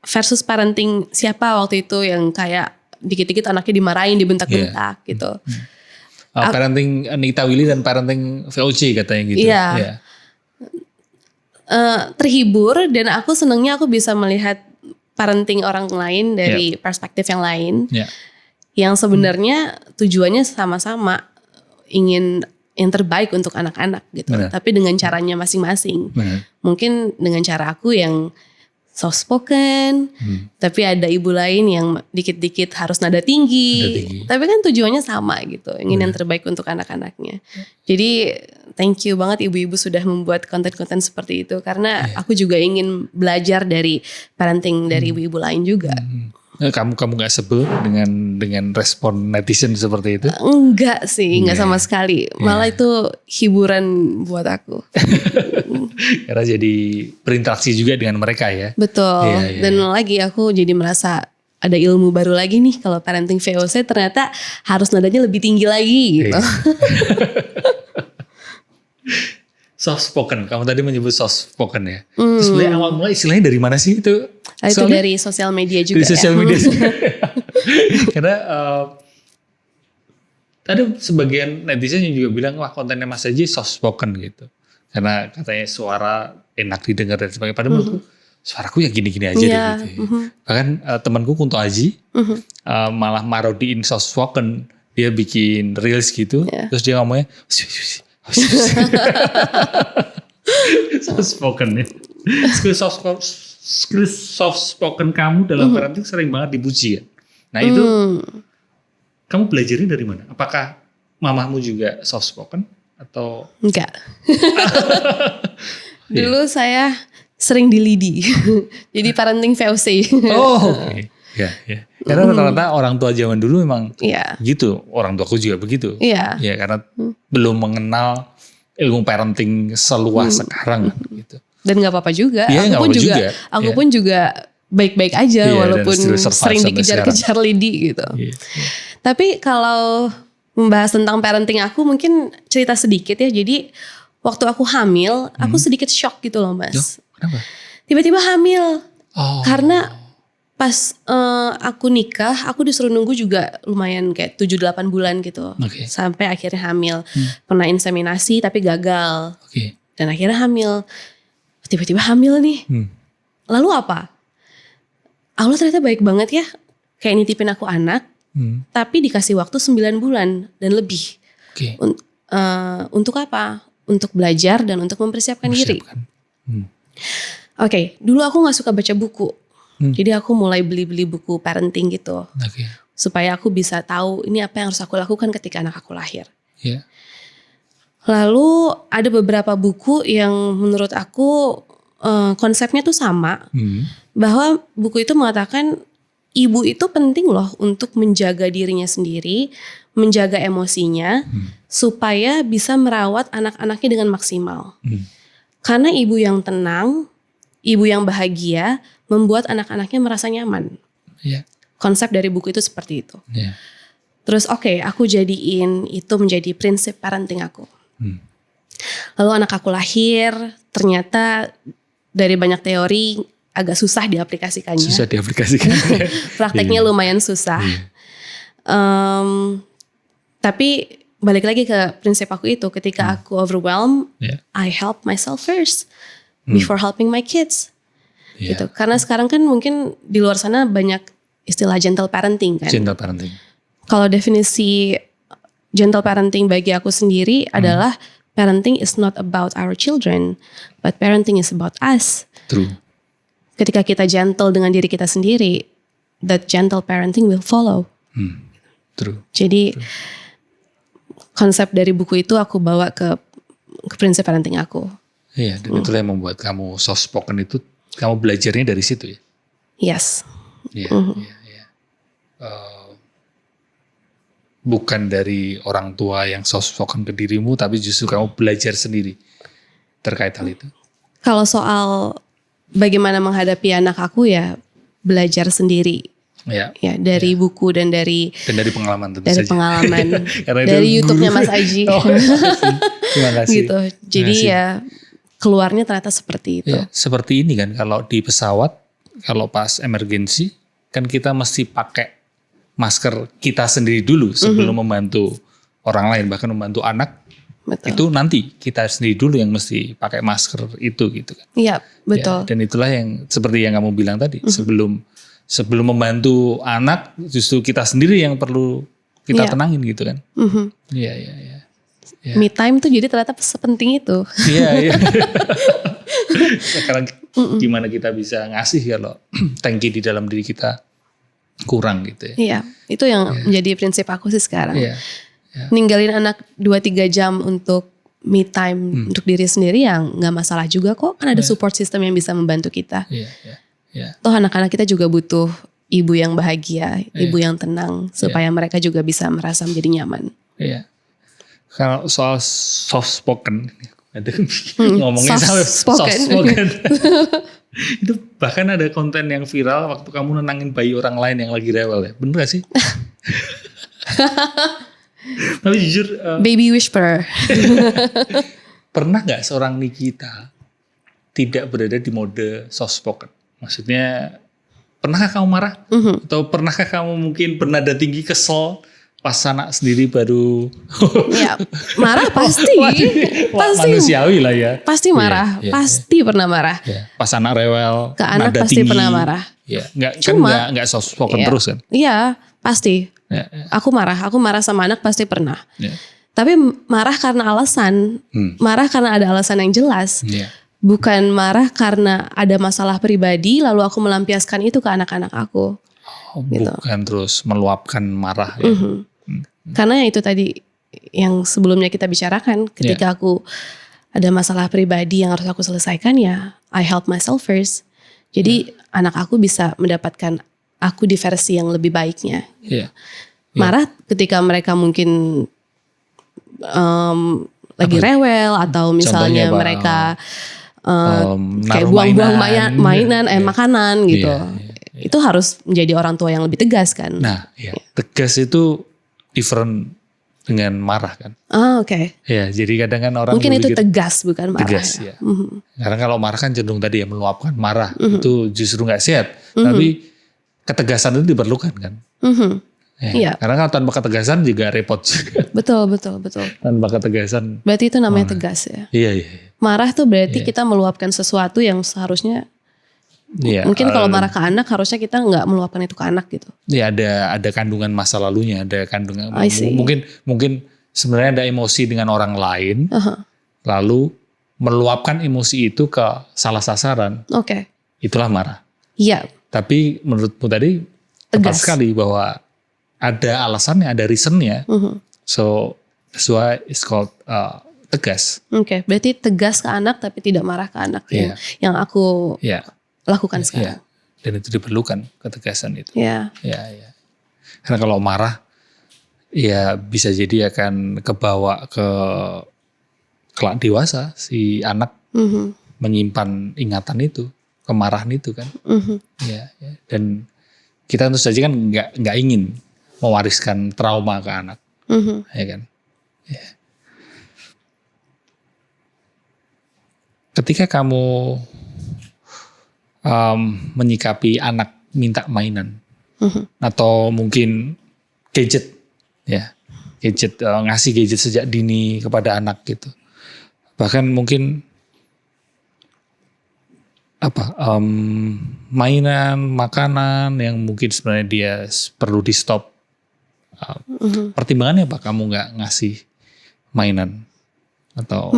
versus parenting siapa waktu itu yang kayak dikit-dikit anaknya dimarahin, dibentak-bentak gitu. Parenting Nikita Willy dan parenting VOC katanya gitu. Iya. Terhibur dan aku senengnya aku bisa melihat parenting orang lain dari perspektif yang lain. Yang sebenarnya tujuannya sama-sama ingin yang terbaik untuk anak-anak gitu. Tapi dengan caranya masing-masing. Mungkin dengan cara aku yang soft spoken. Tapi ada ibu lain yang dikit-dikit harus nada tinggi. Tapi kan tujuannya sama gitu. Ingin yang terbaik untuk anak-anaknya. Jadi thank you banget ibu-ibu sudah membuat konten-konten seperti itu. Karena aku juga ingin belajar dari parenting dari ibu-ibu lain juga. Kamu gak sebel dengan respon netizen seperti itu? Enggak sih, enggak sama sekali. Malah itu hiburan buat aku. Karena jadi berinteraksi juga dengan mereka ya. Betul. Dan lagi aku jadi merasa ada ilmu baru lagi nih kalau parenting VOC ternyata harus nadanya lebih tinggi lagi gitu. Soft spoken, kamu tadi menyebut soft spoken ya. Terus sebenarnya awal mulai istilahnya dari mana sih itu? Itu dari sosial media juga. Dari sosial media juga. Karena Ada sebagian netizen yang juga bilang wah kontennya Mas Aji soft spoken gitu. Karena katanya suara enak didengar dan sebagainya. Padahal menurutku suaraku ya gini-gini aja deh gitu. Bahkan temanku Kunto Aji malah marodiin soft spoken. Dia bikin reels gitu. Terus dia ngomongnya soft spoken ya. Skill soft spoken kamu dalam parenting sering banget dipuji ya. Nah itu kamu belajarnya dari mana? Apakah mamamu juga soft spoken atau? Enggak. Dulu saya sering dilidi. Jadi parenting VOC. Oh, oke. Ya. Karena rata-rata orang tua zaman dulu memang gitu. Orang tuaku juga begitu. Iya. Ya, karena belum mengenal ilmu parenting seluas sekarang gitu. Dan nggak apa-apa juga. Ya, aku pun juga baik-baik aja walaupun sering dikejar-kejar lidi gitu. Tapi kalau membahas tentang parenting aku mungkin cerita sedikit ya. Jadi waktu aku hamil, aku sedikit shock gitu loh Mas. Kenapa? Tiba-tiba hamil. Karena pas aku nikah, aku disuruh nunggu juga lumayan kayak 7-8 bulan gitu. Sampai akhirnya hamil. Pernah inseminasi tapi gagal. Dan akhirnya hamil. Tiba-tiba hamil nih. Lalu apa? Allah ternyata baik banget ya. Kayak nitipin aku anak. Tapi dikasih waktu 9 bulan dan lebih. Untuk apa? Untuk belajar dan untuk mempersiapkan diri. Dulu aku gak suka baca buku. Jadi aku mulai beli-beli buku parenting gitu. Supaya aku bisa tahu ini apa yang harus aku lakukan ketika anak aku lahir. Lalu ada beberapa buku yang menurut aku konsepnya tuh sama. Bahwa buku itu mengatakan ibu itu penting loh untuk menjaga dirinya sendiri, menjaga emosinya, supaya bisa merawat anak-anaknya dengan maksimal. Karena ibu yang tenang, ibu yang bahagia, membuat anak-anaknya merasa nyaman. Konsep dari buku itu seperti itu. Terus aku jadiin itu menjadi prinsip parenting aku. Lalu anak aku lahir, ternyata dari banyak teori agak susah diaplikasikannya. Prakteknya lumayan susah. Tapi balik lagi ke prinsip aku itu, ketika aku overwhelmed, I help myself first before helping my kids. Gitu. Karena sekarang kan mungkin di luar sana banyak istilah gentle parenting kan. Gentle parenting. Kalau definisi gentle parenting bagi aku sendiri adalah parenting is not about our children, but parenting is about us. True. Ketika kita gentle dengan diri kita sendiri, that gentle parenting will follow. True. Jadi konsep dari buku itu aku bawa ke prinsip parenting aku. Iya, dan itulah yang membuat kamu soft spoken itu, kamu belajarnya dari situ ya? Yes. Iya. Bukan dari orang tua yang soft spoken ke dirimu, tapi justru kamu belajar sendiri terkait hal itu. Kalau soal bagaimana menghadapi anak aku ya belajar sendiri. Ya dari buku dan dari pengalaman tentu dari saja. Pengalaman dari YouTube-nya Mas Aji. Terima kasih. Gitu. Jadi ya keluarnya ternyata seperti itu. Ya, seperti ini kan kalau di pesawat, kalau pas emergency kan kita mesti pakai masker kita sendiri dulu sebelum membantu orang lain, bahkan membantu anak. Betul. Itu nanti kita sendiri dulu yang mesti pakai masker itu gitu kan. Iya, betul. Ya, dan itulah yang seperti yang kamu bilang tadi, sebelum membantu anak justru kita sendiri yang perlu kita tenangin gitu kan. Iya. Me time tuh jadi ternyata sepenting itu. Iya. Sekarang gimana kita bisa ngasih kalau tangki di dalam diri kita kurang gitu ya. Iya, itu yang menjadi prinsip aku sih sekarang. Ninggalin anak 2-3 jam untuk me time untuk diri sendiri yang gak masalah juga kok. Kan ada support system yang bisa membantu kita. Toh anak-anak kita juga butuh ibu yang bahagia, ibu yang tenang. Supaya mereka juga bisa merasa menjadi nyaman. Iya. Kalau soal soft spoken, ngomongnya soft spoken. Itu bahkan ada konten yang viral waktu kamu nenangin bayi orang lain yang lagi rewel ya. Bener gak sih? Tapi jujur baby whisperer. Pernah gak seorang Nikita tidak berada di mode soft spoken? Maksudnya pernahkah kamu marah? Atau pernahkah kamu mungkin bernada tinggi kesel pas anak sendiri baru ya marah pasti. Pasti manusiawi lah ya. Pasti marah, pasti pernah marah. Ya. Pas anak rewel, ke anak pasti tinggi, pernah marah. Ya, nggak soft spoken terus kan? Iya, pasti. Aku marah sama anak pasti pernah. Tapi marah karena alasan, marah karena ada alasan yang jelas. Bukan marah karena ada masalah pribadi lalu aku melampiaskan itu ke anak-anak aku. Gitu. Bukan terus meluapkan marah ya. Karena itu tadi yang sebelumnya kita bicarakan, ketika aku ada masalah pribadi yang harus aku selesaikan, ya I help myself first. Jadi anak aku bisa mendapatkan aku di versi yang lebih baiknya. Marah ketika mereka mungkin lagi rewel atau misalnya mereka kayak buang-buang mainan, makanan gitu. Itu harus menjadi orang tua yang lebih tegas kan. Nah, tegas itu different dengan marah kan. Oke. Ya, jadi kadang kan orang mungkin itu tegas bukan marah. Tegas ya. Karena kalau marah kan cenderung tadi ya meluapkan marah, itu justru nggak sehat. Tapi ketegasan itu diperlukan kan. Karena kalau tanpa ketegasan juga repot juga. Betul. Tanpa ketegasan. Berarti itu namanya tegas ya. Iya. Marah tuh berarti kita meluapkan sesuatu yang seharusnya mungkin kalau marah ke anak harusnya kita nggak meluapkan itu ke anak gitu. Ya ada kandungan masa lalunya, ada kandungan mungkin sebenarnya ada emosi dengan orang lain, lalu meluapkan emosi itu ke salah sasaran. Itulah marah. Iya. Tapi menurutmu tadi tepat sekali bahwa ada alasannya, ada reasonnya. So that's why it's called tegas. Berarti tegas ke anak tapi tidak marah ke anak yang aku lakukan sekarang. Dan itu diperlukan ketegasan itu. Iya. Karena kalau marah, ya bisa jadi akan kebawa ke kelak dewasa si anak menyimpan ingatan itu, kemarahan itu kan. Dan kita tentu saja kan nggak ingin mewariskan trauma ke anak, ya kan. Ketika kamu menyikapi anak minta mainan atau mungkin gadget, ngasih gadget sejak dini kepada anak gitu, bahkan mungkin mainan, makanan yang mungkin sebenarnya dia perlu di stop. Pertimbangannya apa kamu nggak ngasih mainan atau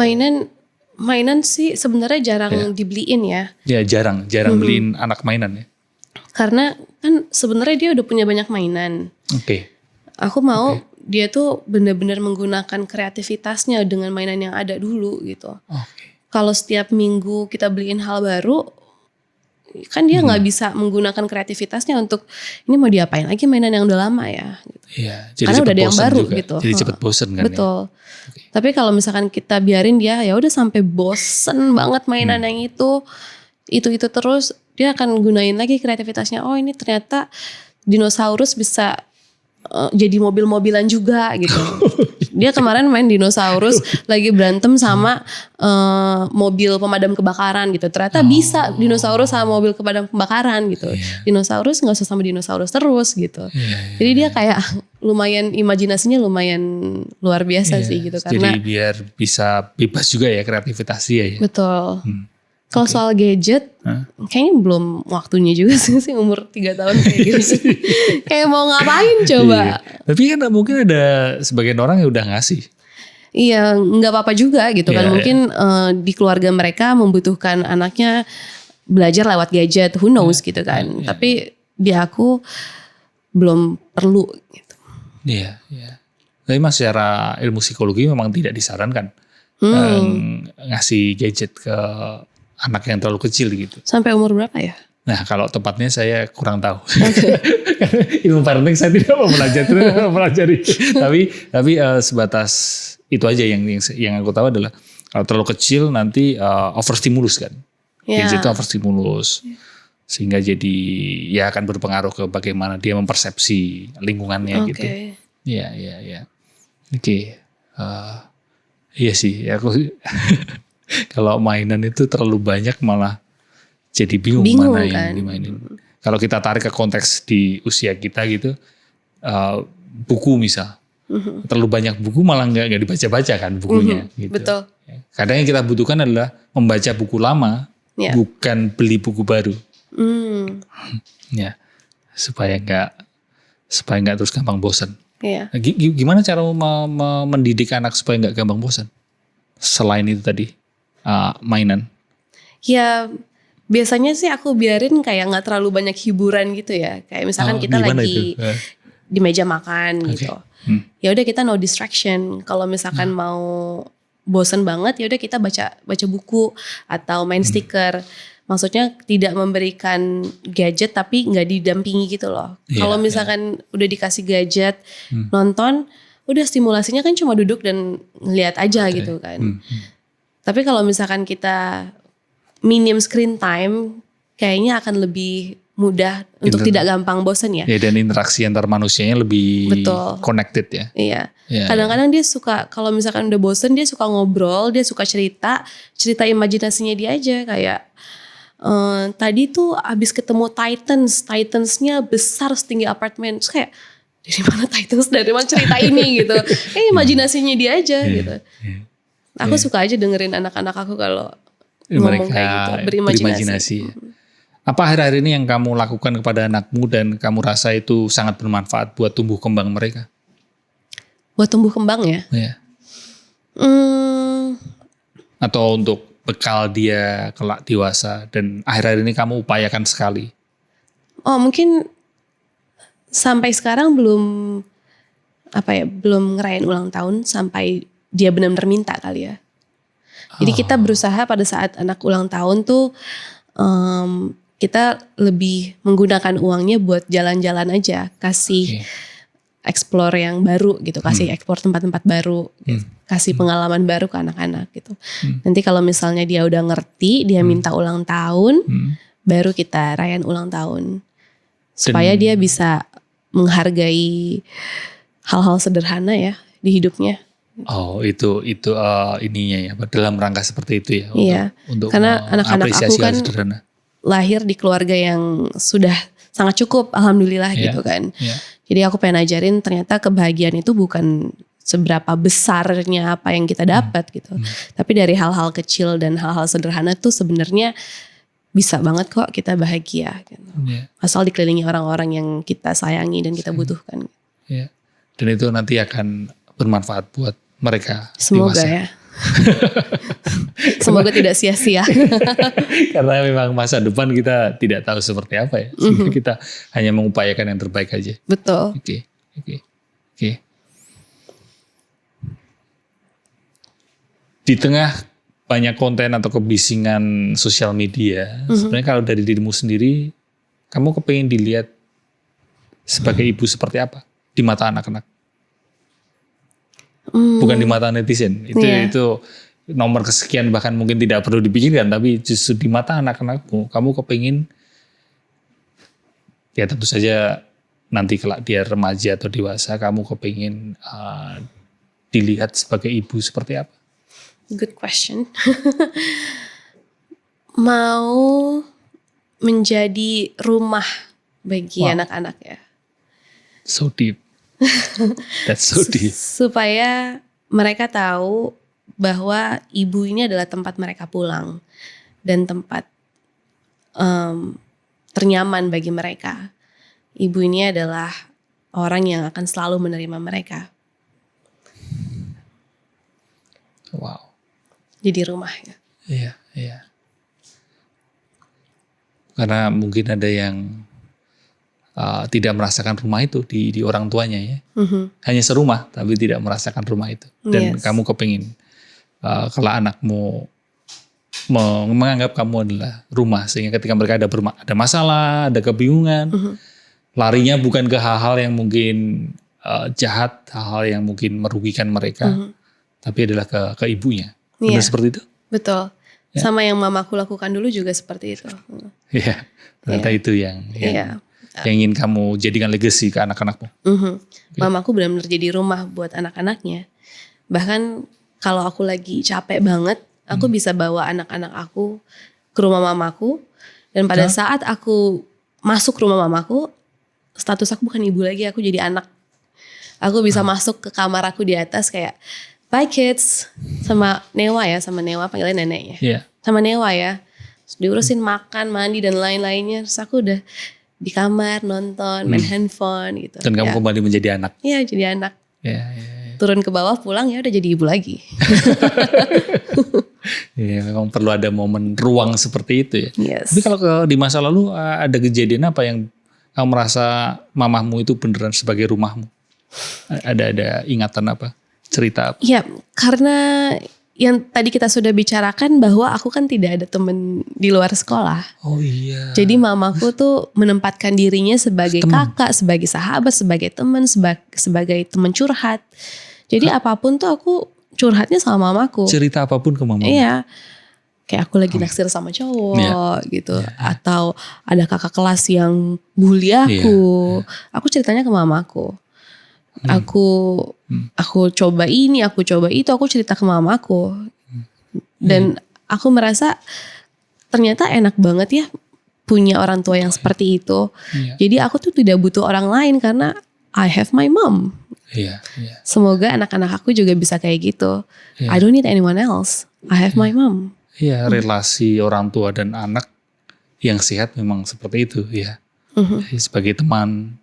mainan sih sebenarnya jarang dibeliin ya. Ya jarang beliin anak mainan ya. Karena kan sebenarnya dia udah punya banyak mainan. Aku mau dia tuh benar-benar menggunakan kreativitasnya dengan mainan yang ada dulu gitu. Kalau setiap minggu kita beliin hal baru, kan dia nggak bisa menggunakan kreativitasnya untuk ini mau diapain lagi mainan yang udah lama ya. Gitu. Jadi karena udah ada yang baru juga. Gitu. Jadi cepet bosen kan. Betul. Tapi kalau misalkan kita biarin dia ya udah sampai bosen banget mainan yang itu terus, dia akan gunain lagi kreativitasnya. Oh ini ternyata dinosaurus bisa jadi mobil-mobilan juga gitu. Dia kemarin main dinosaurus lagi berantem sama mobil pemadam kebakaran gitu. Ternyata bisa dinosaurus sama mobil pemadam kebakaran gitu. Dinosaurus nggak usah sama dinosaurus terus gitu. Jadi dia kayak lumayan imajinasinya lumayan luar biasa sih gitu. Karena jadi biar bisa bebas juga ya kreativitasnya ya. Betul. Kalau soal gadget, kayaknya belum waktunya juga sih umur 3 tahun kayak gitu. Kayak mau ngapain coba. Tapi kan mungkin ada sebagian orang yang udah ngasih. Iya, nggak apa-apa juga gitu kan. Mungkin di keluarga mereka membutuhkan anaknya belajar lewat gadget, who knows gitu kan. Tapi di aku belum perlu gitu. Iya. Tapi mas secara ilmu psikologi memang tidak disarankan ngasih gadget ke anak yang terlalu kecil gitu. Sampai umur berapa ya? Nah kalau tepatnya saya kurang tahu. Ilmu parenting saya tidak mau mempelajari. tapi sebatas itu aja yang aku tahu adalah kalau terlalu kecil nanti overstimulus kan. Gadget itu overstimulus. Sehingga jadi ya akan berpengaruh ke bagaimana dia mempersepsi lingkungannya gitu. Iya. Iya sih, aku kalau mainan itu terlalu banyak malah jadi bingung mana kan? Yang dimainin. Kalau kita tarik ke konteks di usia kita gitu, buku misal. Terlalu banyak buku malah nggak dibaca-baca kan bukunya. Gitu. Betul. Kadang yang kita butuhkan adalah membaca buku lama, bukan beli buku baru. Ya, supaya nggak terus gampang bosan. Yeah. Gimana cara mendidik anak supaya nggak gampang bosan? Selain itu tadi mainan. Ya biasanya sih aku biarin kayak nggak terlalu banyak hiburan gitu ya. Kayak misalkan kita lagi di meja makan gitu. Ya udah kita no distraction. Kalau misalkan mau bosan banget ya udah kita baca buku atau main stiker. Maksudnya tidak memberikan gadget tapi nggak didampingi gitu loh. Kalau misalkan udah dikasih gadget, nonton, udah stimulasinya kan cuma duduk dan ngeliat aja gitu kan. Tapi kalau misalkan kita minim screen time, kayaknya akan lebih mudah untuk tidak gampang bosan ya. Ya, dan interaksi antar manusianya lebih connected ya. Iya. Kadang-kadang dia suka, kalau misalkan udah bosan dia suka ngobrol, dia suka cerita imajinasinya dia aja kayak. Tadi tuh abis ketemu Titansnya besar setinggi apartemen. Terus kayak dari mana Titans, dari mana cerita ini gitu. Imajinasinya dia aja gitu. Aku suka aja dengerin anak-anak aku kalau ngomong kayak gitu, berimajinasi. Apa akhir-akhir ini yang kamu lakukan kepada anakmu dan kamu rasa itu sangat bermanfaat buat tumbuh kembang mereka? Buat tumbuh kembang ya? Iya. Atau untuk bekal dia kelak dewasa dan akhir-akhir ini kamu upayakan sekali? Oh mungkin sampai sekarang belum ngerayain ulang tahun sampai dia benar-benar minta kali ya. Jadi kita berusaha pada saat anak ulang tahun tuh kita lebih menggunakan uangnya buat jalan-jalan aja, kasih explore yang baru gitu, kasih explore tempat-tempat baru, kasih pengalaman baru ke anak-anak gitu. Nanti kalau misalnya dia udah ngerti, dia minta ulang tahun, baru kita rayain ulang tahun. Supaya dia bisa menghargai hal-hal sederhana ya di hidupnya. Oh itu ininya ya, dalam rangka seperti itu ya. Iya, untuk karena anak-anak aku kan sederhana. Lahir di keluarga yang sudah sangat cukup, alhamdulillah gitu kan. Jadi aku pengen ajarin ternyata kebahagiaan itu bukan seberapa besarnya apa yang kita dapat gitu. Tapi dari hal-hal kecil dan hal-hal sederhana tuh sebenarnya bisa banget kok kita bahagia gitu. Asal dikelilingi orang-orang yang kita sayangi dan kita butuhkan. Dan itu nanti akan bermanfaat buat mereka. Semoga dewasa. Ya. Semoga tidak sia-sia. Karena memang masa depan kita tidak tahu seperti apa ya. Kita hanya mengupayakan yang terbaik aja. Betul. Oke. Di tengah banyak konten atau kebisingan sosial media, sebenarnya kalau dari dirimu sendiri, kamu kepengen dilihat sebagai ibu seperti apa di mata anak-anak? Bukan di mata netizen. Itu nomor kesekian, bahkan mungkin tidak perlu dipikirkan, tapi justru di mata anak-anakmu, kamu kepingin, ya tentu saja nanti kelak dia remaja atau dewasa, kamu kepingin dilihat sebagai ibu seperti apa? Good question. Mau menjadi rumah bagi anak-anak ya. So deep. That's so deep. Supaya mereka tahu bahwa ibu ini adalah tempat mereka pulang dan tempat ternyaman bagi mereka. Ibu ini adalah orang yang akan selalu menerima mereka. Wow. Jadi rumah ya. Iya. Karena mungkin ada yang tidak merasakan rumah itu di orang tuanya ya. Hanya serumah tapi tidak merasakan rumah itu. Dan kamu kepingin kalau anakmu menganggap kamu adalah rumah, sehingga ketika mereka ada masalah, ada kebingungan, larinya bukan ke hal-hal yang mungkin jahat, hal-hal yang mungkin merugikan mereka, tapi adalah ke ibunya. Benar seperti itu? Betul. Ya. Sama yang mamaku lakukan dulu juga seperti itu. Iya, ternyata itu yang ingin kamu jadikan legacy ke anak-anakmu. Mamaku benar-benar jadi rumah buat anak-anaknya. Bahkan kalau aku lagi capek banget, aku bisa bawa anak-anak aku ke rumah mamaku. Dan pada saat aku masuk rumah mamaku, status aku bukan ibu lagi, aku jadi anak. Aku bisa masuk ke kamar aku di atas kayak, bye kids, sama Newa panggilnya neneknya. Iya. Sama Newa ya. Terus diurusin makan, mandi dan lain-lainnya. Terus aku udah di kamar nonton, main handphone gitu. Dan kamu kembali menjadi anak. Iya, jadi anak. Iya. Turun ke bawah, pulang ya udah jadi ibu lagi. Iya, memang perlu ada momen ruang seperti itu ya. Yes. Tapi kalau di masa lalu ada kejadian apa yang kamu merasa mamahmu itu beneran sebagai rumahmu? Ada ingatan apa? Cerita apa? Ya, karena yang tadi kita sudah bicarakan bahwa aku kan tidak ada teman di luar sekolah. Oh iya. Jadi mamaku tuh menempatkan dirinya sebagai kakak, sebagai sahabat, sebagai teman, sebagai teman curhat. Jadi apapun tuh aku curhatnya sama mamaku. Cerita apapun ke mamamu? Iya. Kayak aku lagi naksir sama cowok gitu. Atau ada kakak kelas yang bully aku. Aku ceritanya ke mamaku. Aku coba ini, aku coba itu, aku cerita ke mamaku. Dan aku merasa ternyata enak banget ya punya orang tua yang seperti itu. Jadi aku tuh tidak butuh orang lain karena I have my mom. Semoga anak-anak aku juga bisa kayak gitu. I don't need anyone else. I have my mom. Iya, relasi orang tua dan anak yang sehat memang seperti itu ya. Sebagai teman.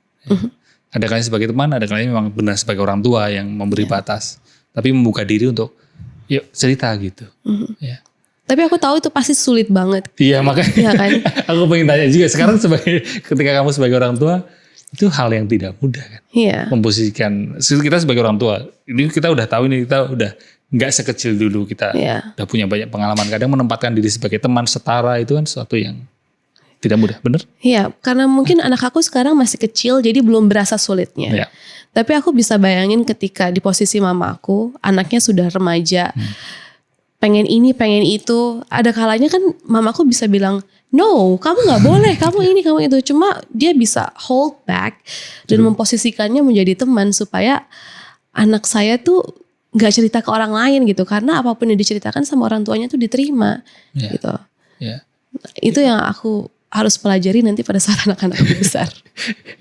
Ada kalanya sebagai teman, ada kalanya memang benar sebagai orang tua yang memberi batas. Tapi membuka diri untuk yuk cerita gitu. Ya. Tapi aku tahu itu pasti sulit banget. Iya makanya ya kan? Aku pengen tanya juga. Sekarang ketika kamu sebagai orang tua, itu hal yang tidak mudah kan. Iya. Memposisikan, kita sebagai orang tua, ini kita udah tahu ini, kita udah gak sekecil dulu. Kita udah punya banyak pengalaman. Kadang menempatkan diri sebagai teman setara itu kan sesuatu yang tidak mudah, bener? Iya, karena mungkin anak aku sekarang masih kecil, jadi belum berasa sulitnya. Iya. Tapi aku bisa bayangin ketika di posisi mama aku, anaknya sudah remaja, pengen ini, pengen itu. Ada kalanya kan mamaku bisa bilang, no, kamu gak boleh, kamu ini, kamu itu. Cuma dia bisa hold back dan memposisikannya menjadi teman supaya anak saya tuh gak cerita ke orang lain gitu. Karena apapun yang diceritakan sama orang tuanya tuh diterima gitu. Itu yang aku harus pelajari nanti pada saat anak-anak besar.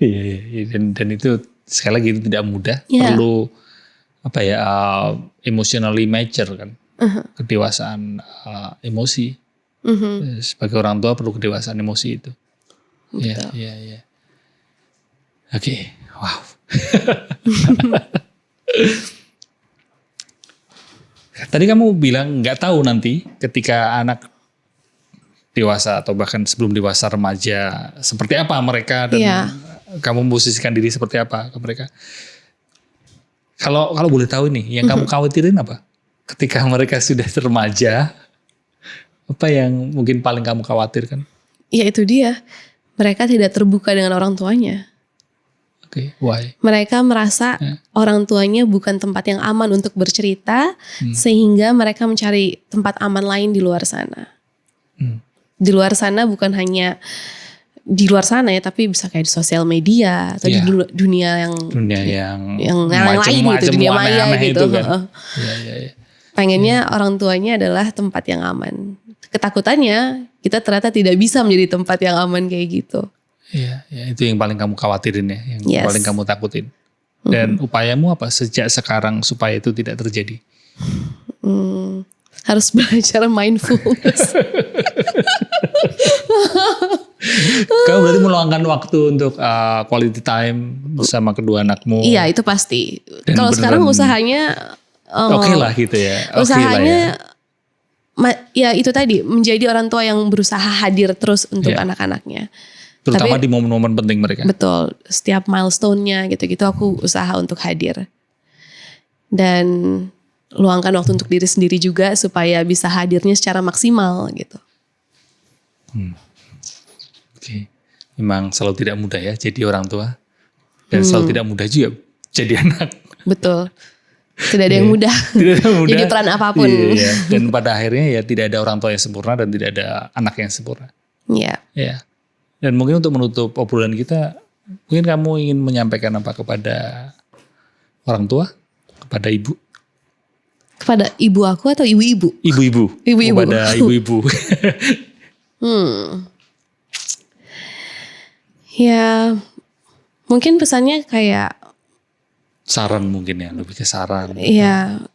Iya. Dan itu sekali lagi itu tidak mudah. Perlu emotionally mature kan. Kedewasaan emosi. Sebagai orang tua perlu kedewasaan emosi itu. Iya. Oke. Wow. Tadi kamu bilang nggak tahu nanti ketika anak dewasa atau bahkan sebelum dewasa remaja seperti apa mereka dan kamu memposisikan diri seperti apa ke mereka. Kalau boleh tahu nih, yang kamu khawatirin apa? Ketika mereka sudah remaja, apa yang mungkin paling kamu khawatirkan? Ya itu dia, mereka tidak terbuka dengan orang tuanya. Oke, why? Mereka merasa orang tuanya bukan tempat yang aman untuk bercerita, sehingga mereka mencari tempat aman lain di luar sana. Di luar sana bukan hanya di luar sana ya, tapi bisa kayak di sosial media atau di dunia yang lain gitu, dunia maya gitu. Kan. Pengennya orang tuanya adalah tempat yang aman. Ketakutannya kita ternyata tidak bisa menjadi tempat yang aman kayak gitu. Iya, itu yang paling kamu khawatirin ya, yang paling kamu takutin. Dan upayamu apa sejak sekarang supaya itu tidak terjadi? Harus belajar mindfulness. Kamu berarti meluangkan waktu untuk quality time bersama kedua anakmu. Iya, itu pasti. Kalau sekarang usahanya oke lah gitu ya. Usahanya ya itu tadi, menjadi orang tua yang berusaha hadir terus untuk anak-anaknya. Terutama di momen-momen penting mereka. Betul, setiap milestone-nya gitu-gitu aku usaha untuk hadir. Dan luangkan waktu untuk diri sendiri juga supaya bisa hadirnya secara maksimal gitu. Oke. Memang selalu tidak mudah ya jadi orang tua. Dan selalu tidak mudah juga jadi anak. Betul. Tidak ada yang mudah. Tidak ada yang mudah. Jadi peran apapun. Iya. Dan pada akhirnya ya tidak ada orang tua yang sempurna dan tidak ada anak yang sempurna. Iya. Ya. Dan mungkin untuk menutup obrolan kita, mungkin kamu ingin menyampaikan apa kepada orang tua, kepada ibu? Kepada ibu aku atau ibu-ibu? Ibu-ibu. Ibu-ibu. Kepada ibu-ibu. Ya, mungkin pesannya kayak Saran mungkin ya, lebih ke saran. Iya,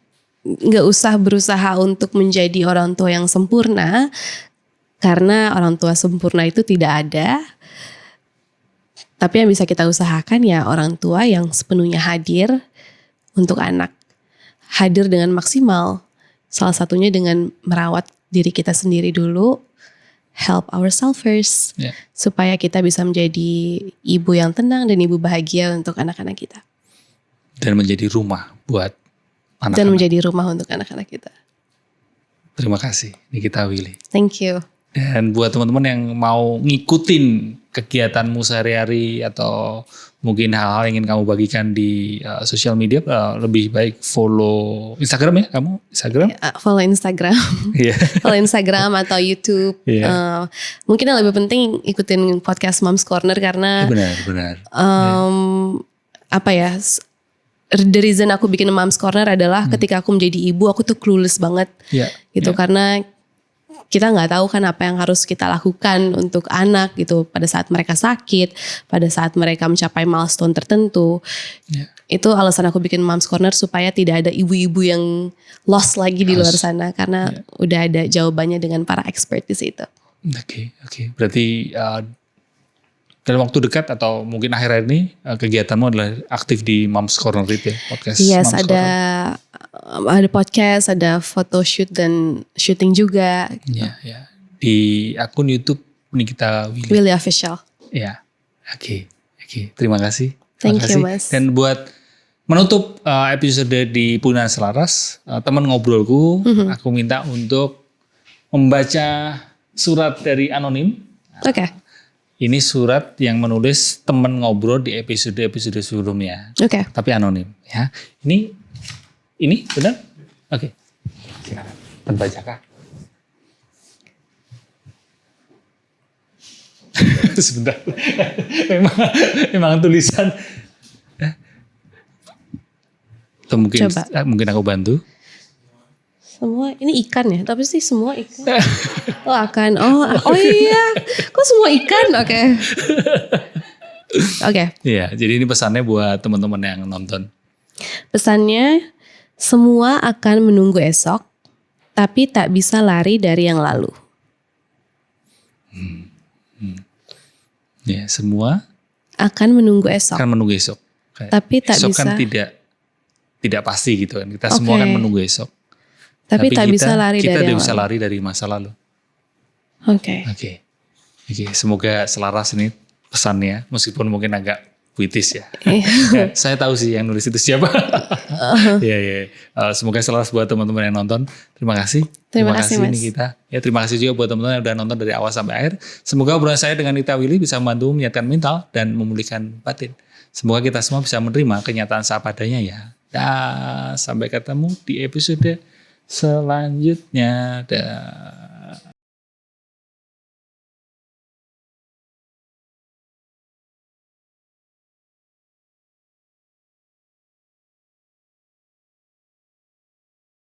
nggak usah berusaha untuk menjadi orang tua yang sempurna, karena orang tua sempurna itu tidak ada. Tapi yang bisa kita usahakan ya orang tua yang sepenuhnya hadir untuk anak. Hadir dengan maksimal. Salah satunya dengan merawat diri kita sendiri dulu. Help ourselves first. Yeah. Supaya kita bisa menjadi ibu yang tenang dan ibu bahagia untuk anak-anak kita. Dan menjadi rumah buat anak-anak. Dan menjadi rumah untuk anak-anak kita. Terima kasih Nikita Willy. Thank you. Dan buat teman-teman yang mau ngikutin kegiatanmu sehari-hari atau mungkin hal-hal yang ingin kamu bagikan di sosial media, lebih baik follow Instagram ya, kamu Instagram? Follow Instagram, follow Instagram atau YouTube. Mungkin yang lebih penting ikutin podcast Moms Corner karena benar. Apa ya? The reason aku bikin Moms Corner adalah ketika aku menjadi ibu, aku tuh clueless banget, gitu karena kita nggak tahu kan apa yang harus kita lakukan untuk anak gitu pada saat mereka sakit, pada saat mereka mencapai milestone tertentu. Itu alasan aku bikin Moms Corner supaya tidak ada ibu-ibu yang lost lagi di luar sana karena udah ada jawabannya dengan para expert di situ. Oke. Berarti dalam waktu dekat atau mungkin akhir-akhir ini kegiatanmu adalah aktif di Moms Corner itu ya, podcast. Yes, Moms ada podcast, ada photoshoot dan shooting juga. Ya. Di akun YouTube Nikita Willy. Willy Official. Ya, oke. Terima kasih. Thank you, Mas. Dan buat menutup episode di Punan Selaras, teman ngobrolku, aku minta untuk membaca surat dari anonim. Oke. Ini surat yang menulis teman ngobrol di episode-episode sebelumnya. Oke. Tapi anonim ya. Ini benar? Oke. Silakan. Terbacakan. Sebentar. memang tulisan. Atau mungkin aku bantu. Semua ini ikan ya, tapi sih semua ikan. Oh akan, oh iya, kok semua ikan? Oke. Iya, jadi ini pesannya buat teman-teman yang nonton. Pesannya, semua akan menunggu esok, tapi tak bisa lari dari yang lalu. Ya, semua akan menunggu esok. Tapi tak esok bisa. Kan tidak pasti gitu kan. Kita semua kan menunggu esok. Tapi tak bisa lari kita dari yang bisa lalu. lari dari masa lalu. Oke. Semoga selaras ini pesannya, meskipun mungkin agak puitis ya. Saya tahu sih yang nulis itu siapa. Semoga selaras buat teman-teman yang nonton. Terima kasih. Terima kasih Mas. Nikita. Ya, terima kasih juga buat teman-teman yang udah nonton dari awal sampai akhir. Semoga obrolan saya dengan Nikita Willy bisa membantu menyehatkan mental dan memulihkan batin. Semoga kita semua bisa menerima kenyataan seadanya ya. Dan sampai ketemu di episode selanjutnya.